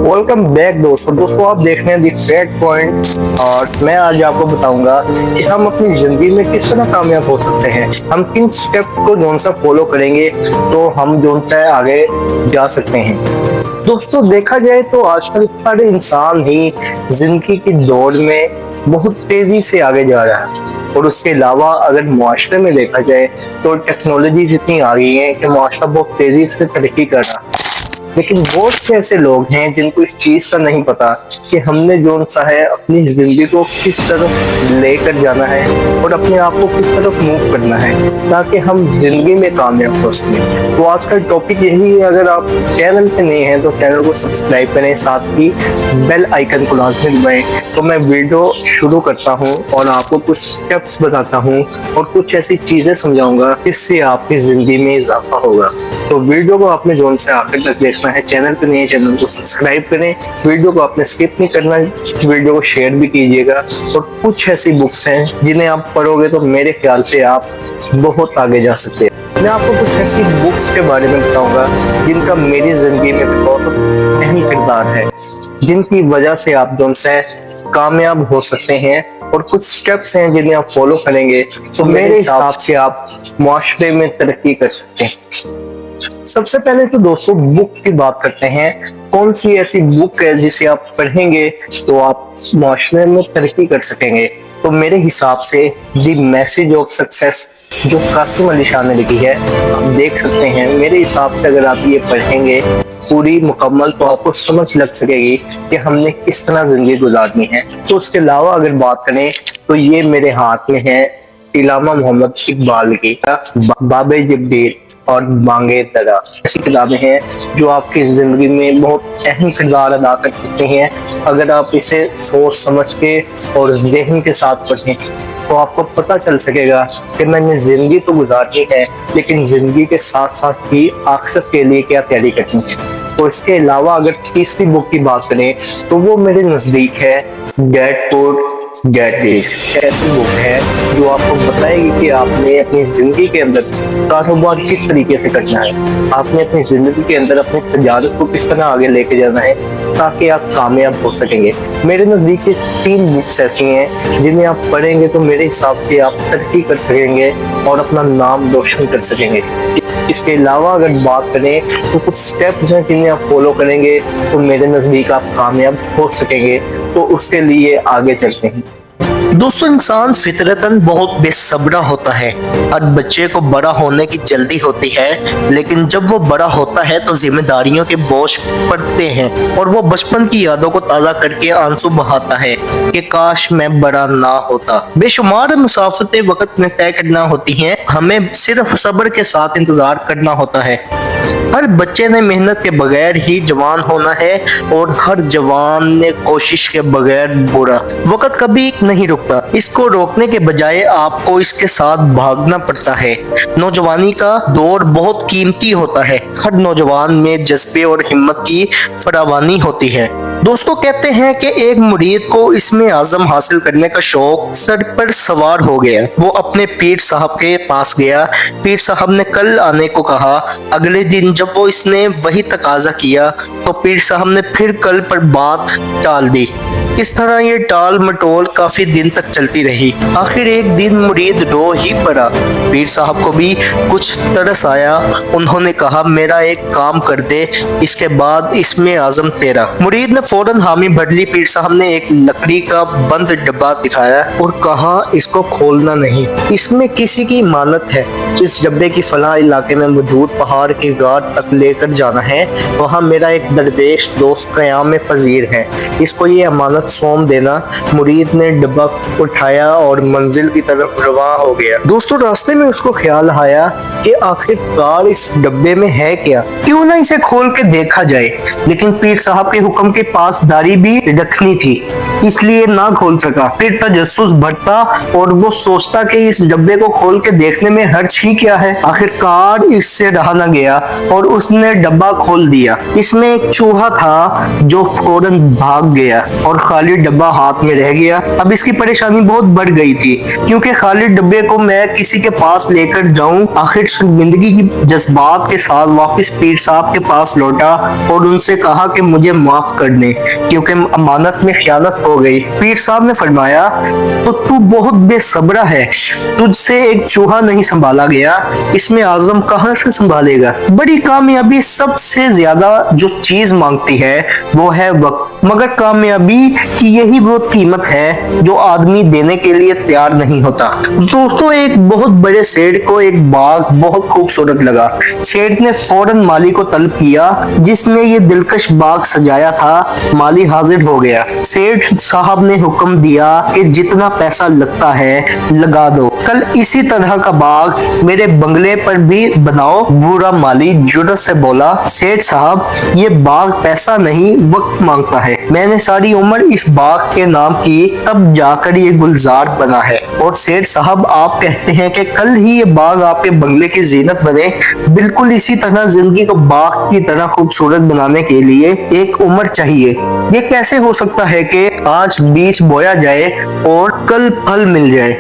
Welcome back दोस्तों आप देख रहे हैं दी फैक्ट पॉइंट। और मैं आज आपको बताऊंगा कि हम अपनी जिंदगी में किस तरह कामयाब हो सकते हैं। हम किन स्टेप को जो सा फॉलो करेंगे तो हम जो सा आगे जा सकते हैं। दोस्तों देखा जाए तो आजकल हर इंसान ही जिंदगी की दौड़ में बहुत तेजी से आगे जा रहा है। और उसके अलावा अगर मुआशरे में देखा जाए तो टेक्नोलॉजीज इतनी आ गई है कि मुआशरा बहुत तेजी से तरक्की कर रहा है। लेकिन बहुत से ऐसे लोग हैं जिनको इस चीज का नहीं पता कि हमने जो सा है अपनी जिंदगी को किस तरफ लेकर जाना है और अपने आप को किस तरफ मूव करना है ताकि हम जिंदगी में कामयाब हो सकें। तो आज का टॉपिक यही है। अगर आप चैनल पे नए हैं तो चैनल को सब्सक्राइब करें, साथ ही बेल आइकन को लाजमी दबाएं। तो मैं वीडियो शुरू करता हूँ और आपको कुछ स्टेप्स बताता हूँ और कुछ ऐसी चीजें समझाऊंगा जिससे आपकी जिंदगी में इजाफा होगा। तो वीडियो को आपने जोन से आखिर तक देखना है। चैनल पे नए चैनल को सब्सक्राइब करें। वीडियो को आपने स्किप नहीं करना, वीडियो को शेयर भी कीजिएगा। और कुछ ऐसी बुक्स हैं जिन्हें आप पढ़ोगे तो मेरे ख्याल से आप बहुत आगे जा सकते हैं। मैं आपको कुछ ऐसी बुक्स के बारे में बताऊंगा जिनका मेरी जिंदगी में बहुत अहम किरदार है, जिनकी वजह से आप जो है कामयाब हो सकते हैं। और कुछ स्टेप्स हैं जिन्हें आप फॉलो करेंगे तो मेरे हिसाब से आप मुआशरे में तरक्की कर सकते हैं। सबसे पहले तो दोस्तों बुक की बात करते हैं। कौन सी ऐसी बुक है जिसे आप पढ़ेंगे तो आप मुआशरे में तरक्की कर सकेंगे। तो मेरे हिसाब से द मैसेज ऑफ सक्सेस जो कासिम अली शाह ने लिखी है, आप देख सकते हैं। मेरे हिसाब से अगर आप ये पढ़ेंगे पूरी मुकम्मल तो आपको समझ लग सकेगी कि हमने किस तरह जिंदगी गुजारनी है। तो उसके अलावा अगर बात करें तो ये मेरे हाथ में है इलामा मोहम्मद इकबाल की बाबे जब्दीर और मांगे दरा। ऐसी किताबें हैं जो आपकी जिंदगी में बहुत अहम किरदार अदा कर सकते हैं। अगर आप इसे सोच समझ के और ज़हन के साथ पढ़ें तो आपको पता चल सकेगा कि मैंने जिंदगी तो गुजारनी है लेकिन जिंदगी के साथ साथ ही आखिरत के लिए क्या तैयारी करनी है। तो इसके अलावा अगर तीसरी बुक की बात करें तो वो मेरे नजदीक है डेट पुअर डेट रिच। ऐसी बुक है जो आपको बताएगी कि आपने अपनी जिंदगी के अंदर कारोबार किस तरीके से करना है, आपने अपनी जिंदगी के अंदर अपनी तजारत को किस तरह आगे लेके जाना है ताकि आप कामयाब हो सकेंगे। मेरे नजदीक ये 3 बुक्स ऐसी हैं जिन्हें आप पढ़ेंगे तो मेरे हिसाब से आप तरक्की कर सकेंगे और अपना नाम रोशन कर सकेंगे। इसके अलावा अगर बात करें तो कुछ स्टेप्स हैं जिन्हें आप फॉलो करेंगे तो मेरे नजदीक आप कामयाब हो सकेंगे। तो उसके लिए आगे चलते हैं। दोस्तों इंसान फितरतन बहुत बेसब्रा होता है। हर बच्चे को बड़ा होने की जल्दी होती है, लेकिन जब वो बड़ा होता है तो जिम्मेदारियों के बोझ पड़ते हैं और वो बचपन की यादों को ताज़ा करके आंसू बहाता है कि काश मैं बड़ा ना होता। बेशुमार मुसाफतें वक्त में तय करना होती हैं, हमें सिर्फ सब्र के साथ इंतजार करना होता है। हर बच्चे ने मेहनत के बगैर ही जवान होना है और हर जवान ने कोशिश के बगैर बुरा। वक्त कभी नहीं रुकता, इसको रोकने के बजाय आपको इसके साथ भागना पड़ता है। नौजवानी का दौर बहुत कीमती होता है। हर नौजवान में जज्बे और हिम्मत की फरावानी होती है। दोस्तों कहते हैं कि एक मुरीद को इसमें आज़म हासिल करने का शौक सर पर सवार हो गया। वो अपने पीर साहब के पास गया। पीर साहब ने कल आने को कहा। अगले दिन जब वो इसने वही तकाजा किया तो पीर साहब ने फिर कल पर बात टाल दी। इस तरह ये टाल मटोल काफी दिन तक चलती रही। आखिर एक दिन मुरीद रो ही पड़ा। पीर साहब को भी कुछ तरस आया। उन्होंने कहा मेरा एक काम कर दे, इसके बाद इसमें आज़म तेरा। मुरीद ने फौरन हामी भर ली। पीर साहब ने एक लकड़ी का बंद डब्बा दिखाया और कहा इसको खोलना नहीं, इसमें किसी की इमानत है। इस डब्बे की फलां इलाके में मौजूद पहाड़ की गाड़ तक लेकर जाना है। वहाँ मेरा एक दरवेश दोस्त क़याम पजीर है, इसको ये अमानत सौंप देना। मुरीद ने डब्बा उठाया और मंजिल की तरफ रवाना हो गया। दोस्तों रास्ते में उसको ख्याल आया कि आखिरकार इस डब्बे में है क्या, क्यों ना इसे खोल के देखा जाए। लेकिन पीर साहब के हुक्म के पासदारी भी रखनी थी, इसलिए ना खोल सका। फिर तजस्सुस बढ़ता और वो सोचता कि इस डब्बे को खोल के देखने में हर्ज ही क्या है। आखिरकार इससे रहा न गया और उसने डब्बा खोल दिया। इसमें एक चूहा था जो फौरन भाग गया और खाली डब्बा हाथ में रह गया। अब इसकी परेशानी बहुत बढ़ गई थी, क्योंकि खाली डब्बे को मैं किसी के पास लेकर जाऊं। आखिर शर्मिंदगी की जज्बात के साथ वापस पीर साहब के पास लौटा और उनसे कहा कि मुझे माफ कर दें, क्योंकि अमानत में खयानत हो गई। पीर साहब ने फरमाया, तो तू बहुत बेसब्रा है, तुझसे एक चूहा नहीं संभाला गया, इसमें आजम कहां से संभालेगा। बड़ी कामयाबी सबसे ज्यादा जो चीज मांगती है वो है वक्त, मगर कामयाबी की यही वो कीमत है जो आदमी देने के लिए तैयार नहीं होता। दोस्तों, एक बहुत बड़े सेठ को एक बाग बहुत खूबसूरत लगा। सेठ ने फौरन माली को तलब किया जिसने ये दिलकश बाग सजाया था। माली हाजिर हो गया। सेठ साहब ने हुक्म दिया कि जितना पैसा लगता है लगा दो, कल इसी तरह का बाग मेरे बंगले पर भी बनाओ। बूढ़ा माली जुर्रत से बोला, सेठ साहब, ये बाग पैसा नहीं वक्त मांगता है। मैंने सारी उम्र इस बाग के नाम की, तब जाकर ये गुलजार बना है। और सेठ साहब, आप कहते हैं कि कल ही ये बाग आपके बंगले की जीनत बने। बिल्कुल इसी तरह जिंदगी को बाग की तरह खूबसूरत बनाने के लिए एक उम्र चाहिए। ये कैसे हो सकता है कि आज बीज बोया जाए और कल फल मिल जाए।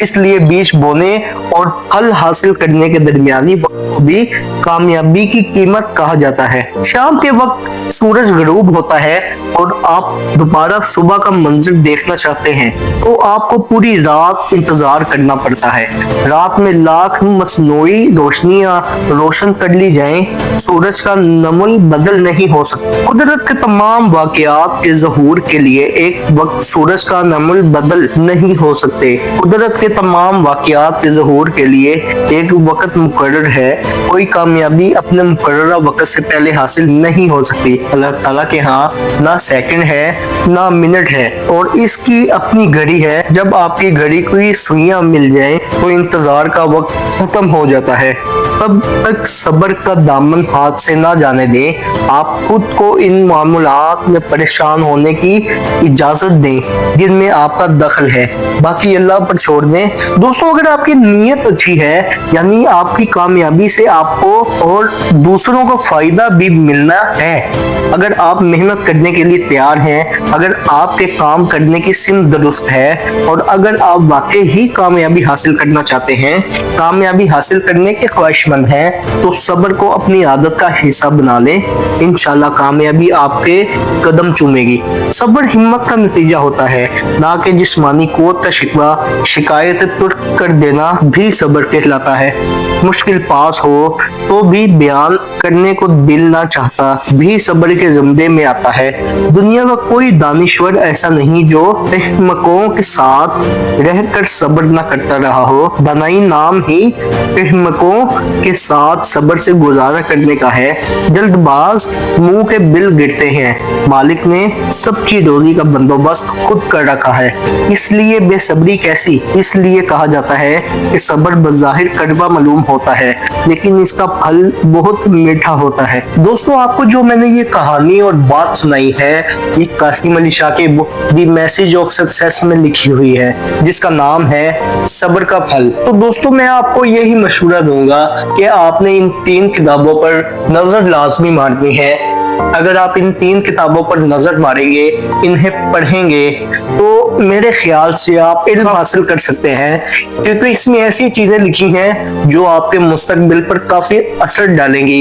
इसलिए बीज बोने और फल हासिल करने के दरमियानी वक्त भी कामयाबी की कीमत कहा जाता है। शाम के वक्त सूरज गरूब होता है और आप दोबारा सुबह का मंजर देखना चाहते हैं तो आपको पूरी रात इंतजार करना पड़ता है। रात में लाख मसनूई रोशनियां रोशन कर ली जाएं, सूरज का नमुल बदल नहीं हो सकता। कुदरत के तमाम वाकयात के ज़हूर के लिए एक वक्त सूरज का नमुल बदल नहीं हो सकते। कुदरत के तमाम वाकयात के ज़हूर के लिए एक वक्त मुकर्रर है। कोई कामयाबी अपने मुकर्ररा वक्त से पहले हासिल नहीं हो सकती। अल्लाह ताला के यहाँ ना सेकंड है ना मिनट है, और इसकी अपनी घड़ी है। जब आपकी घड़ी की सुइयां मिल जाए तो इंतजार का वक्त खत्म हो जाता है। तब तक सब्र का दामन हाथ से ना जाने दें। आप खुद को इन मामलात में परेशान होने की इजाजत दें जिनमें आपका दखल है, बाकी अल्लाह पर छोड़ दें। दोस्तों, अगर आपकी नीयत अच्छी है, यानी आपकी कामयाबी से आपको और दूसरों को फायदा भी मिलना है, अगर आप मेहनत करने के लिए तैयार हैं, अगर आपके काम करने की सिम दुरुस्त है, और अगर आप वाकई ही कामयाबी हासिल करना चाहते हैं, कामयाबी हासिल करने के ख्वाहिशमंद हैं, तो सब्र को अपनी आदत का हिस्सा बना लें। इंशाल्लाह कामयाबी आपके कदम चूमेगी। सब्र हिम्मत का नतीजा होता है, ना कि जिस्मानी कुव्वत का शिकवा। शिकायत तुर्क कर देना भी सब्र कहलाता है। मुश्किल पास हो तो भी बयान करने को दिल ना चाहता भी सब्र के ज़िम्मे में आता है। दुनिया का कोई दानिश्वर ऐसा नहीं जो अहमकों के साथ रहकर सब्र न करता रहा हो। दानाई नाम ही अहमकों के साथ सब्र से गुजारा करने का है। जल्दबाज मुंह के बिल गिरते हैं। मालिक ने सबकी रोजी का बंदोबस्त खुद कर रखा है, इसलिए बेसब्री कैसी। इसलिए कहा जाता है कि सब्र बज़ाहिर कड़वा मालूम होता है, लेकिन इसका फल बहुत मीठा होता है। दोस्तों, आपको जो मैंने ये कहानी और बात सुनाई है, ये कासिम अली शाह के book the message of success में लिखी हुई है, जिसका नाम है सब्र का फल। तो दोस्तों, मैं आपको यही मशवरा दूंगा कि आपने इन 3 किताबों पर नजर लाजमी मारनी है। अगर आप इन 3 किताबों पर नजर मारेंगे, इन्हें पढ़ेंगे, तो मेरे ख्याल से आप इल्म हासिल कर सकते हैं, क्योंकि इसमें ऐसी चीजें लिखी हैं जो आपके मुस्तकबिल पर काफी असर डालेंगी।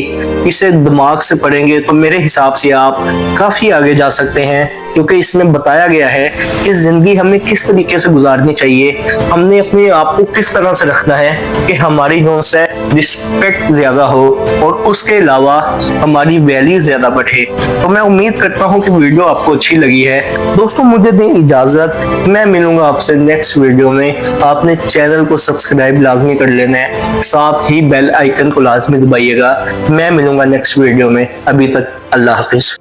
इसे दिमाग से पढ़ेंगे तो मेरे हिसाब से आप काफी आगे जा सकते हैं, क्योंकि इसमें बताया गया है कि जिंदगी हमें किस तरीके से गुजारनी चाहिए, हमने अपने आप को किस तरह से रखना है कि हमारी जो से रिस्पेक्ट ज्यादा हो और उसके अलावा हमारी वैल्यू ज्यादा बढ़े। तो मैं उम्मीद करता हूँ कि वीडियो आपको अच्छी लगी है। दोस्तों, मुझे दें इजाजत, मैं मिलूंगा आपसे नेक्स्ट वीडियो में। आपने चैनल को सब्सक्राइब लाजमी कर लेना है, साथ ही बेल आइकन को लाजमी दबाइएगा। मैं मिलूंगा नेक्स्ट वीडियो में। अभी तक अल्लाह हाफिज।